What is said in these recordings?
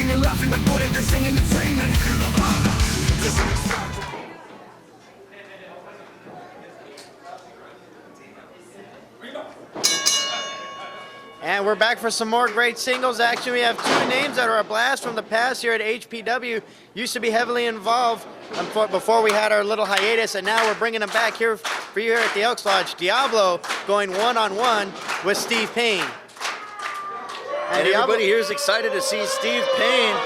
screaming, laughing, the bullet, they're singing entertainment. And we're back for some more great singles action. We have two names that are a blast from the past here at HPW. Used to be heavily involved before we had our little hiatus, and now we're bringing them back here for you here at the Elks Lodge. Diablo going one-on-one with Steve Payne. And everybody here is excited to see Steve Payne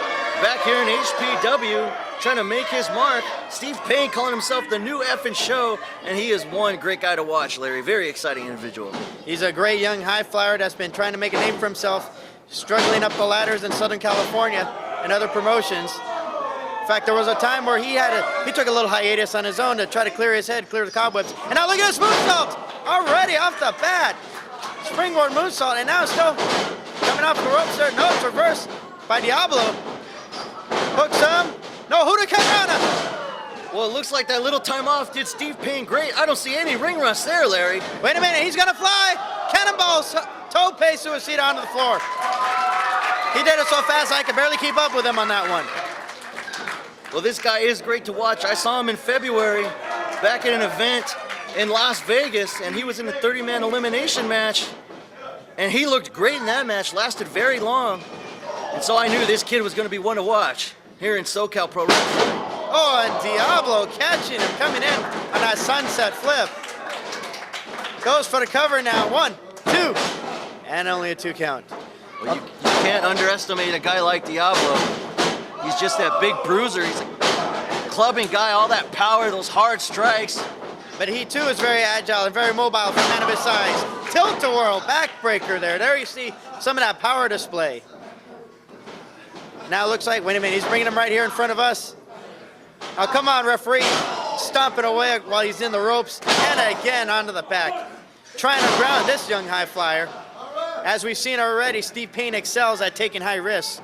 back here in HPW trying to make his mark. Steve Payne calling himself the new effing show, and he is one great guy to watch, Larry. Very exciting individual. He's a great young high flyer that's been trying to make a name for himself, struggling up the ladders in Southern California and other promotions. In fact, there was a time where he took a little hiatus on his own to try to clear his head, clear the cobwebs. And now look at this moonsault already off the bat. Springboard moonsault, and now still coming off the ropes there. No, it's reversed by Diablo. Hook some. No, Hurricanrana. Well, it looks like that little time off did Steve Payne great. I don't see any ring rust there, Larry. Wait a minute, he's gonna fly. Cannonball, tope suicida onto the floor. He did it so fast I could barely keep up with him on that one. Well, this guy is great to watch. I saw him in February back at an event in Las Vegas, and he was in a 30-man elimination match, and he looked great in that match, lasted very long, and so I knew this kid was going to be one to watch here in SoCal Pro Wrestling. Oh, and Diablo catching him, coming in on that sunset flip. Goes for the cover now, 1, 2, and only a 2 count. Well, you can't underestimate a guy like Diablo. He's just that big bruiser. He's a clubbing guy, all that power, those hard strikes. But he too is very agile and very mobile for a man of his size. Tilt-a-whirl, backbreaker there. There you see some of that power display. Now it looks like, wait a minute, he's bringing him right here in front of us. Oh, come on, referee. Stomping away while he's in the ropes. And again onto the back. Trying to ground this young high flyer. As we've seen already, Steve Payne excels at taking high risks.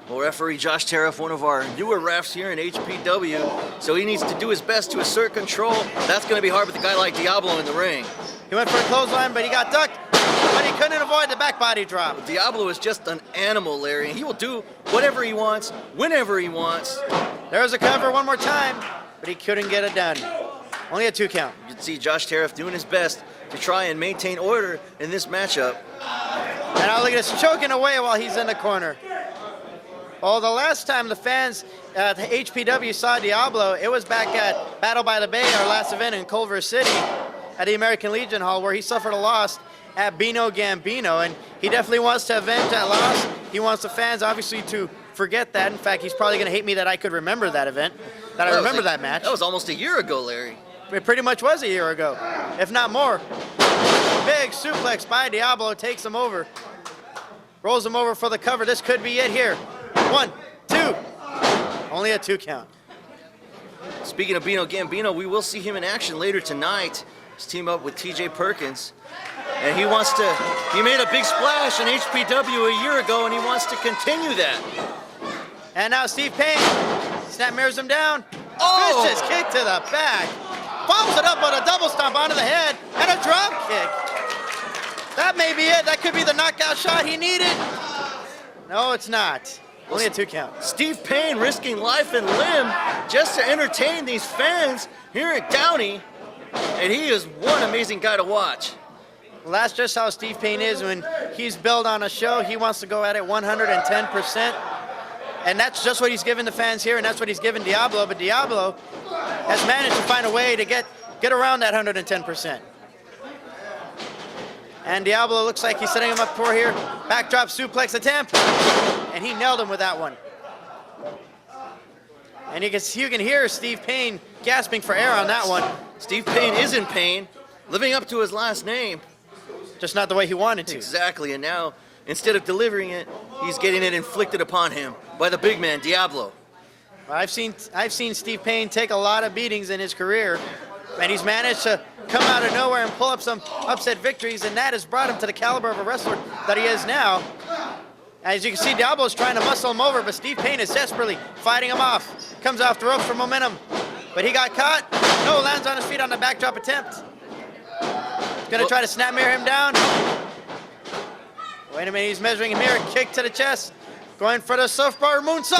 Well, referee Josh Tariff, one of our newer refs here in HPW, so he needs to do his best to assert control. That's going to be hard with a guy like Diablo in the ring. He went for a clothesline, but he got ducked. But he couldn't avoid the back body drop. Well, Diablo is just an animal, Larry, and he will do whatever he wants, whenever he wants. There's a cover one more time, but he couldn't get it done. Only a 2 count. You can see Josh Tariff doing his best to try and maintain order in this matchup. And now look at this, choking away while he's in the corner. Oh, the last time the fans at HPW saw Diablo, it was back at Battle by the Bay, our last event in Culver City at the American Legion Hall, where he suffered a loss at Bino Gambino, and he definitely wants to avenge that loss. He wants the fans, obviously, to forget that. In fact, he's probably going to hate me that I could remember that event, that I remember that match. That was almost a year ago, Larry. It pretty much was a year ago, if not more. Big suplex by Diablo, takes him over. Rolls him over for the cover. This could be it here. 1, 2. Only a 2 count. Speaking of Bino Gambino, we will see him in action later tonight. He's teamed up with TJ Perkins. And he made a big splash in HPW a year ago, and he wants to continue that. And now Steve Payne, snap mirrors him down. Oh! Vicious kick to the back. Follows it up on a double stomp onto the head, and a drop kick. That may be it. That could be the knockout shot he needed. No, it's not. Only a 2 count. Steve Payne risking life and limb just to entertain these fans here at Downey, and he is one amazing guy to watch. Well, that's just how Steve Payne is when he's built on a show. He wants to go at it 110%. And that's just what he's given the fans here, and that's what he's given Diablo. But Diablo has managed to find a way to get around that 110%. And Diablo looks like he's setting him up for here. Backdrop suplex attempt. And he nailed him with that one. And you can hear Steve Payne gasping for air on that one. Steve Payne is in pain, living up to his last name. Just not the way he wanted to. Exactly, and now, instead of delivering it, he's getting it inflicted upon him by the big man, Diablo. Well, I've seen Steve Payne take a lot of beatings in his career, and he's managed to come out of nowhere and pull up some upset victories, and that has brought him to the caliber of a wrestler that he is now. As you can see, Diablo's trying to muscle him over, but Steve Payne is desperately fighting him off. Comes off the ropes for momentum, but he got caught. No, lands on his feet on the backdrop attempt. Gonna try to snap mirror him down. Wait a minute, he's measuring him here. Kick to the chest. Going for the surfboard moonsault.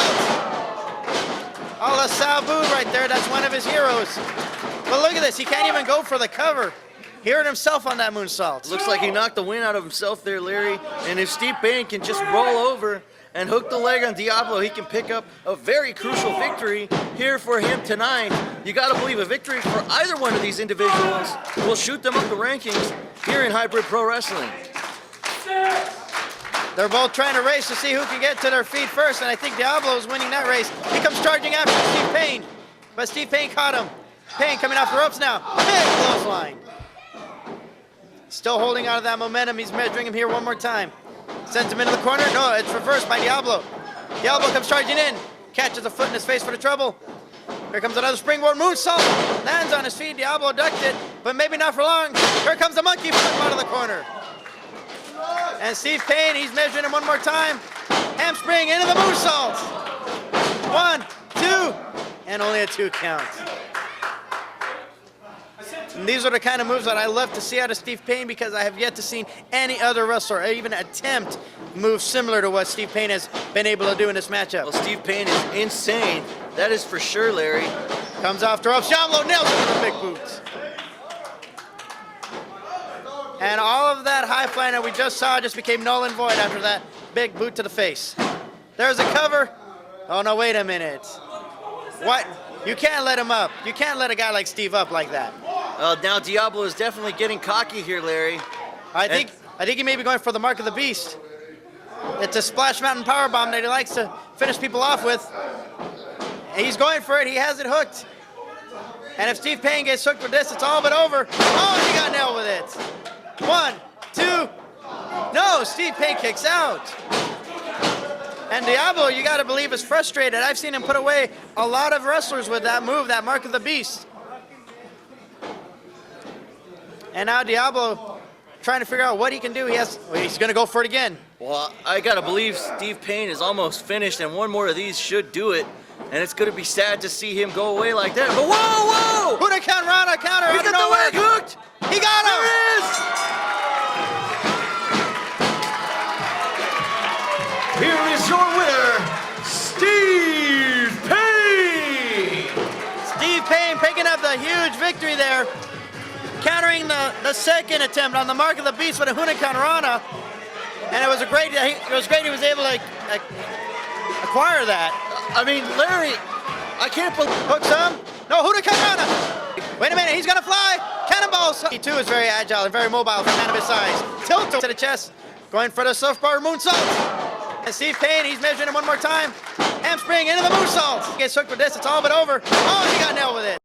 Oh, the Sabu right there. That's one of his heroes. But look at this. He can't even go for the cover. He hurt himself on that moonsault. Looks like he knocked the wind out of himself there, Larry. And if Steve Payne can just roll over and hook the leg on Diablo, he can pick up a very crucial victory here for him tonight. You got to believe a victory for either one of these individuals will shoot them up the rankings here in Hybrid Pro Wrestling. They're both trying to race to see who can get to their feet first, and I think Diablo is winning that race. He comes charging after Steve Payne, but Steve Payne caught him. Payne coming off the ropes now. Big clothesline. Still holding out of that momentum. He's measuring him here one more time. Sends him into the corner. No, it's reversed by Diablo. Diablo comes charging in. Catches a foot in his face for the trouble. Here comes another springboard moonsault. Lands on his feet. Diablo ducked it, but maybe not for long. Here comes the monkey flip out of the corner. And Steve Payne, he's measuring him one more time. Hamstring into the moonsault. 1, 2, and only a 2 count. And these are the kind of moves that I love to see out of Steve Payne because I have yet to see any other wrestler even attempt moves similar to what Steve Payne has been able to do in this matchup. Well, Steve Payne is insane. That is for sure, Larry. Comes off the ropes. Diablo nails him with the big boots. And all of that high flying that we just saw just became null and void after that big boot to the face. There's a cover. Oh, no, wait a minute. What? You can't let him up. You can't let a guy like Steve up like that. Now Diablo is definitely getting cocky here, Larry. I think he may be going for the mark of the beast. It's a Splash Mountain powerbomb that he likes to finish people off with. He's going for it. He has it hooked. And if Steve Payne gets hooked with this, it's all but over. Oh, he got nailed with it. 1, 2. No, Steve Payne kicks out. And Diablo, you got to believe, is frustrated. I've seen him put away a lot of wrestlers with that move, that mark of the beast. And now Diablo trying to figure out what he can do. He's going to go for it again. Well, I got to believe Steve Payne is almost finished, and one more of these should do it. And it's going to be sad to see him go away like that. But whoa, whoa! Buddha counter, Rana counter. He got the leg hooked! He got him! There it is! Here is your winner, Steve Payne! Steve Payne picking up the huge victory there, countering the second attempt on the mark of the beast with a Hurricane Rana. And it was great he was able to acquire that. I mean, Larry, I can't believe... Hook some. No, Hurricane Rana. Wait a minute, he's gonna fly. Cannonballs. He too is very agile and very mobile for a man of his size. Tilt to the chest, going for the surfboard moonsault. And Steve Payne, he's measuring him one more time. Hamstring into the moonsault. He gets hooked with this, it's all but over. Oh, he got nailed with it.